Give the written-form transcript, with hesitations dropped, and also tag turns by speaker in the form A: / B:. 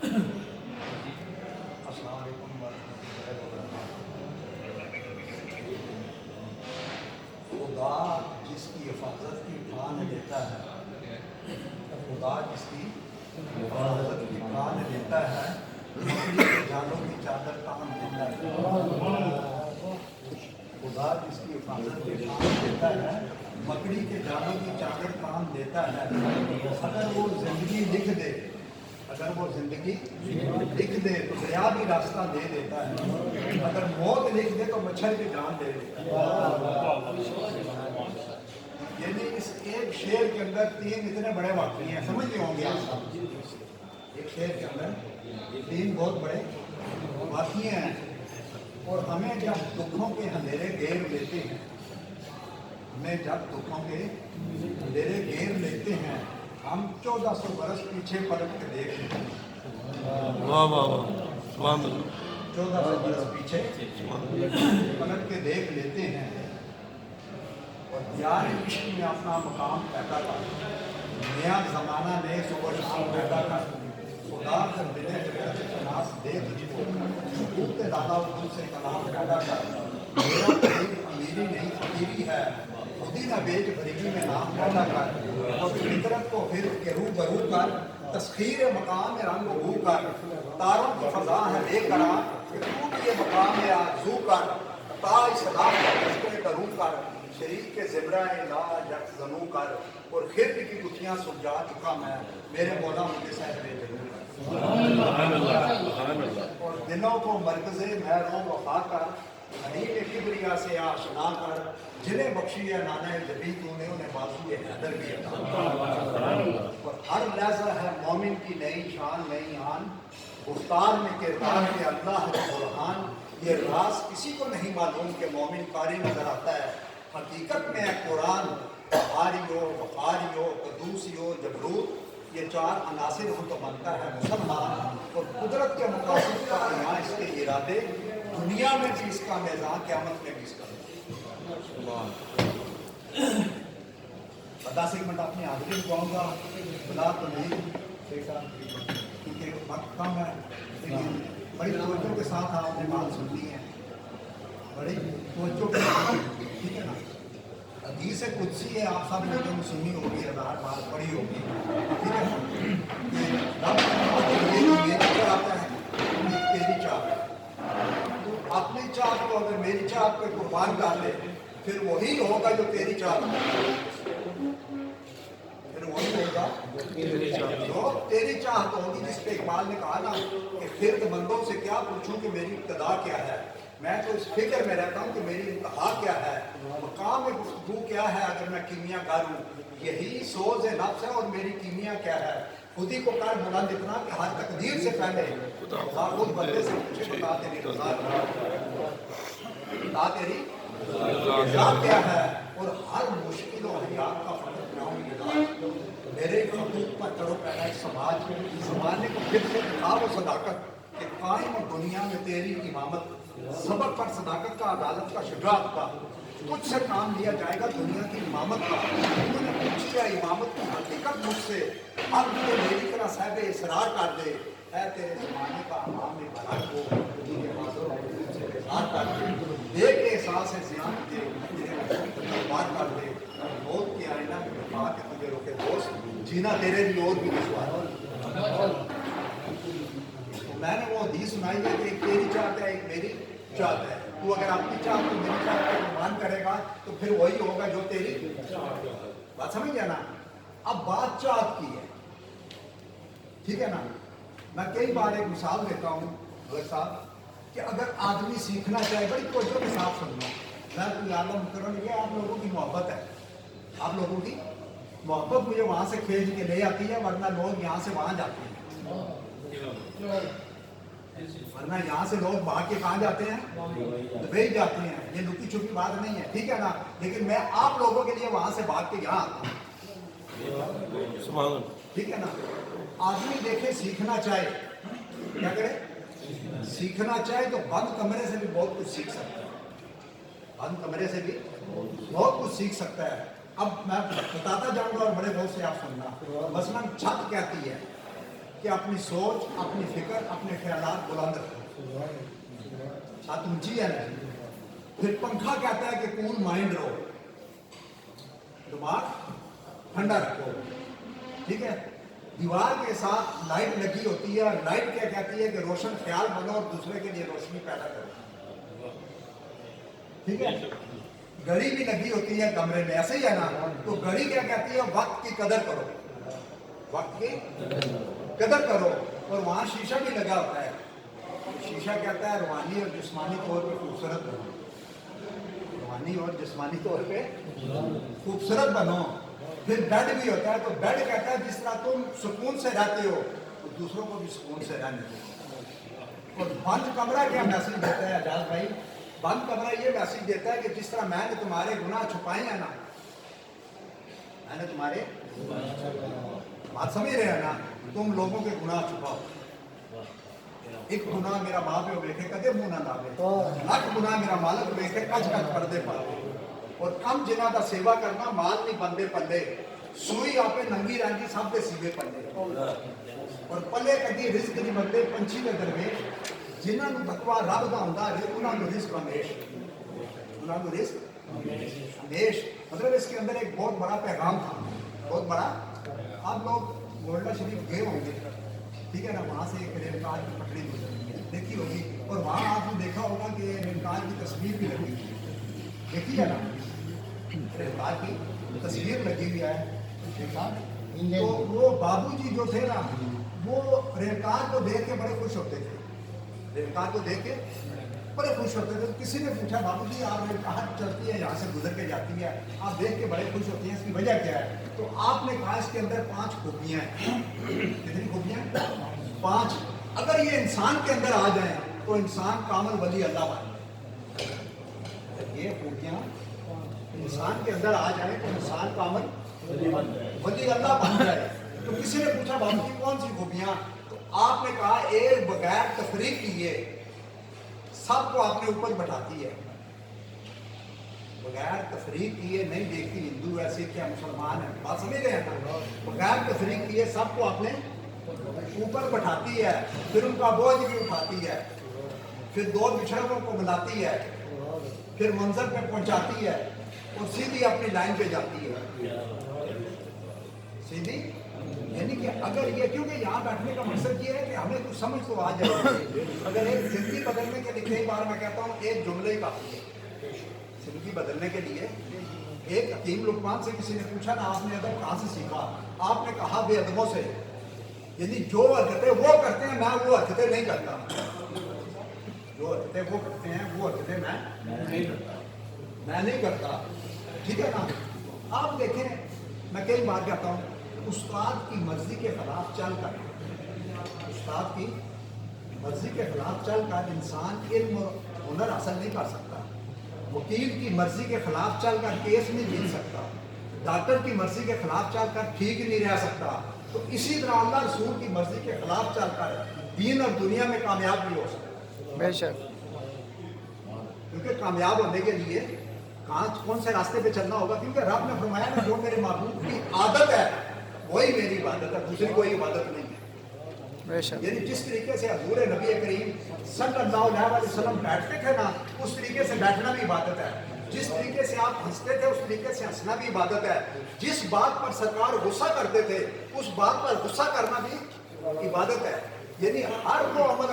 A: अस्सलाम वालेकुम वरहमतुल्लाहि वबरकातुहू। खुदा जिसकी हिफाजत की ठान लेता है, खुदा जिसकी हिफाजत की ठान लेता है, मकड़ी के जालों की चादर तान देता है। खुदा जिसकी हिफाजत की ठान लेता है, मकड़ी के जालों की चादर तान देता है। अगर वो जिंदगी लिख दे, अगर वो जिंदगी लिख दे तो दरिया भी रास्ता दे देता है। अगर मौत लिख दे तो मच्छर की जान दे देता है। यानी इस एक शेर के अंदर तीन इतने बड़े वाक्य हैं, समझते होंगे आप सब। एक शेर के अंदर तीन बहुत बड़े वाक्य हैं। और हमें जब दुखों के अंधेरे घेर लेते हैं, हमें जब दुखों के अंधेरे घेर लेते हैं, हम 1400 बरस पीछे पलट के देख लेते हैं। 1400 बरस पीछे पलट के देख लेते हैं और यार इश्क में अपना मकाम पैदा कर, नया जमाना नए सुबह शाम पैदा कर। खुदा कर मिले शनास दे तुझको, खूब दादा खुद से कलाम पैदा कर। मेरा करीब अमीरी नहीं फकीरी है, खुदी ना बेच गरीबी में नाम पैदा कर। और फितरत को फिर के रूबरू कर, तस्खीर मकाम रंग भू कर। तारों की फजा है बेकरार, तू ये मकाम आरज़ू कर। ताज सलाम करूँ कर, शरीक के ज़िब्रा ला यक ज़नू कर। और खिर्द की गुत्थियाँ सुलझा चुका मैं, मेरे मौला मुझे सहरे जरूर कर। और दिलों को मरकज़े महरों वफा कर, हनीफ़ किबरिया से आशना कर। जिन्हें बख्शी है नाना जबी तूने, उन्हें बाजू हैदर भी अता कर। और हर लहज़ा है मोमिन की नई शान नई आन, गुफ्तार में किरदार के अल्लाह है बुरहान। ये राज किसी को नहीं मालूम कि मोमिन कारी नजर आता है, हकीकत में है कुरान। बहारी हो बखारी हो कदूसी हो जबरूत, ये चार अनासिर हो तो बनता है मुसलमान। और कुदरत के मुकासिद का यहाँ इसके इरादे, दुनिया में भी इसका मैज़ान क़यामत में भी इसका। 10 मिनट अपनी हाजिरी लगाऊंगा, बुला तो नहीं क्योंकि वक्त कम है, लेकिन बड़ी तवज्जो के साथ आपने बात सुननी है, बड़ी तवज्जो के साथ, ठीक है ना। हदीस कुदसी है, आप सब लोगों ने सुनी होगी, हज़ार बार पढ़ी होगी, ठीक है। ये आता है तेरी चाह, तो अपनी चाह को अगर मेरी चाह पे कुर्बान कर ले, फिर वही होगा जो तेरी चाह, फिर वही होगा जो तेरी चाह तो होगी। जिस पे इकबाल ने कहा ना कि फिर बंदों से क्या पूछूं कि मेरी इब्तदा क्या है, मैं तो इस फिक्र में रहता हूँ कि मेरी इंतहा क्या है, मकाम में गुफ्तगू क्या है। अगर मैं कीमियाकार हूँ, यही सोच नफ्स है और मेरी कीमिया क्या है। खुद ही को कर बुलंद इतना कि हर तकदीर से पहले खुदा खुद बंदे से पूछे, बता तेरी रज़ा क्या है। और हर मुश्किल और हयात का फर्क बनाऊँ मेरे हकूक़ पर करो पैदा समाज संभालने को फिर से दिखा वो सदाकत कि कायम दुनिया में तेरी इमामत। सबक पर सदाकत का, अदालत का, शुजाअत का। तुझसे काम लिया जाएगा दुनिया की इमामत का। तूने पूछ लिया इमामत की हकीकत मुझसे, अब मुझे मेरी तरह साहब इसरार कर दे। है तेरे ज़माने का इमाम भला को तुझे हाज़िर से बेजार कर दे। देख के एहसास है ज़ियान के बात कर दे। मौत की आईना में दिखा के तुझे रोके दोस्त, जीना तेरे लिए और भी दुश्वार। तो मैंने वो हदीस सुनाई है कि एक तेरी चाहत है, एक मेरी चाहत है। तू अगर अपनी चाहत को मेरी चाहत का निर्माण करेगा तो फिर वही होगा जो तेरी बात, समझ गया ना। अब बात चाहत की है, ठीक है ना। मैं कई बार एक मिसाल देता हूँ भगत साहब कि अगर आदमी सीखना चाहे, बड़ी तवज्जो के साथ सुनना, मैं कोई आलम मुकर्रम, ये आप लोगों की मोहब्बत है, आप लोगों की मोहब्बत मुझे वहाँ से खींच के ले आती है, वरना लोग यहाँ से वहाँ जाते हैं। वरना यहाँ से लोग भाग के कहाँ जाते हैं, दुबई जाते हैं। ये लुकी छुपी बात नहीं है, ठीक है ना। लेकिन मैं आप लोगों के लिए वहाँ से भाग के यहाँ आता हूँ, ठीक है ना। आदमी देखे सीखना चाहे, क्या करे, सीखना चाहे तो बंद कमरे से भी बहुत कुछ सीख सकता है, बंद कमरे से भी बहुत कुछ सीख सकता है। अब मैं बताता जाऊंगा और बड़े बहुत से आप सुनना। मसलन छत कहती है, کہ اپنی سوچ، اپنی فکر، اپنے خیالات بلند رکھو، چھت اونچی ہے نا. پھر پنکھا کہتا ہے کہ کول مائنڈ رہو، دماغ ٹھنڈا رکھو. ٹھیک ہے. دیوار کے ساتھ لائٹ لگی ہوتی ہے، اور لائٹ کیا کہتی ہے کہ روشن خیال بنو اور دوسرے کے لیے روشنی پیدا کرو. ٹھیک ہے. گھڑی بھی لگی ہوتی ہے کمرے میں، ایسے ہی ہے نا. تو گھڑی کیا کہتی ہے؟ وقت کی قدر کرو، وقت کی قدر کرو. اور وہاں شیشہ بھی لگا ہوتا ہے. شیشہ کہتا ہے روحانی اور جسمانی طور پہ خوبصورت بنو، روحانی اور جسمانی طور پہ خوبصورت بنو. پھر بیڈ بھی ہوتا ہے. تو بیڈ کہتا ہے جس طرح تم سکون سے رہتے ہو تو دوسروں کو بھی سکون سے رہنے دو. اور بند کمرہ کیا میسج دیتا ہے اعجاز بھائی؟ بند کمرہ یہ میسج دیتا ہے کہ جس طرح میں نے تمہارے گناہ چھپائے ہیں نا، میں نے تمہارے بات سمجھ رہے ہیں نا، تم لوگوں کے گناہ چھپاؤ. ایک گناہ میرا ماں پہ دیکھے کدے منہ نہ لاوے، لاکھ گناہ میرا مالک دیکھے کچ کچ پردے پاوے. اور کم جنہ کا سیوا کرنا مال نہیں بندے پلے، سوئی آپ ننگی رنگی سب کے سیوے پلے. اور پلے کدی رزق نہیں بندے پنچھی کے درویش، جنہوں نے تقوی رب کا ہوتا ہے انہوں نے رزق ہمیش، انہوں نے رزق ہمیش. مطلب اس کے اندر ایک بہت بڑا پیغام تھا، بہت بڑا. آپ لوگ گولڈا شریف گئے ہوں گے، ٹھیک ہے نا. وہاں سے ایک ریل کار کی پٹڑی گزرتی ہے، دیکھی ہوگی. اور وہاں آپ نے دیکھا ہوگا کہ ریل کار کی تصویر بھی لگی ہوئی ہے، دیکھی ہے نا. ریل کار کی تصویر لگی ہوئی ہے. تو وہ بابو جی جو تھے نا، وہ ریل کار کو دیکھ کے بڑے خوش ہوتے تھے، ریل کار کو دیکھ کے بڑے خوش ہوتے تھے. کسی نے پوچھا بابو جی آپ ریل کار چلتی ہے یہاں سے گزر کے جاتی ہے، آپ دیکھ کے بڑے خوش ہوتے ہیں، اس کی وجہ کیا ہے؟ تو آپ نے کہا اس کے اندر 5 خوبیاں ہیں. کتنی خوبیاں؟ 5. اگر یہ انسان کے اندر آ جائیں تو انسان کامل ولی اللہ بن جائے. یہ خوبیاں انسان کے اندر آ جائیں تو انسان کامل ولی اللہ بن جائے. تو کسی نے پوچھا بابو جی کون سی خوبیاں؟ تو آپ نے کہا ایک بغیر تفریق کیے سب کو اپنے اوپر بٹھاتی ہے. بغیر تفریق کیے نہیں دیکھتی ہندو ہے، سکھ ہے، مسلمان ہے، بات سمجھ رہے ہیں نا. بغیر تفریق کیے سب کو اپنے اوپر بٹھاتی ہے، پھر ان کا بوجھ بھی اٹھاتی ہے، پھر 2 بچھڑوں کو ملاتی ہے، پھر منظر پہ پہنچاتی ہے اور سیدھی اپنی لائن پہ جاتی ہے. سیدھی یعنی کہ اگر یہ، کیونکہ یہاں بیٹھنے کا مقصد یہ ہے کہ ہمیں کچھ سمجھ تو آ جائے. اگر ایک زندگی بدلنے کے لیے کئی بار میں کہتا ہوں ایک جملے ہی کافی ہے زندگی بدلنے کے لیے. ایک حکیم لقمان سے کسی نے پوچھا نا آپ نے ادب کہاں سے سیکھا؟ آپ نے کہا بے ادبوں سے. یعنی جو حرکتیں وہ کرتے ہیں میں وہ حرکتیں نہیں کرتا، جو حرکتیں وہ کرتے ہیں وہ حرکتیں میں نہیں کرتا. ٹھیک ہے نا. آپ دیکھیں میں کئی بار کہتا ہوں استاد کی مرضی کے خلاف چل کر، استاد کی مرضی کے خلاف چل کر انسان علم اور ہنر حاصل نہیں کر سکتا. وکیل کی مرضی کے خلاف چل کر کیس نہیں جیت سکتا. ڈاکٹر کی مرضی کے خلاف چل کر ٹھیک نہیں رہ سکتا. تو اسی طرح اللہ رسول کی مرضی کے خلاف چل کر دین اور دنیا میں کامیاب نہیں ہو سکتا.
B: بے شک.
A: کیونکہ کامیاب ہونے کے لیے کون سے راستے پہ چلنا ہوگا؟ کیونکہ رب نے فرمایا نا جو میرے معبود کی عادت ہے وہی میری عبادت ہے، دوسری کوئی عبادت نہیں ہے. یعنی جس طریقے سے حضور نبی کریم صلی اللہ علیہ وسلم بیٹھتے تھے نا، اس طریقے سے بیٹھنا بھی عبادت ہے. جس طریقے سے آپ ہنستے تھے اس طریقے سے ہنسنا بھی عبادت ہے. جس بات پر سرکار غصہ کرتے تھے اس بات پر غصہ کرنا بھی عبادت ہے. یعنی ہر وہ عمل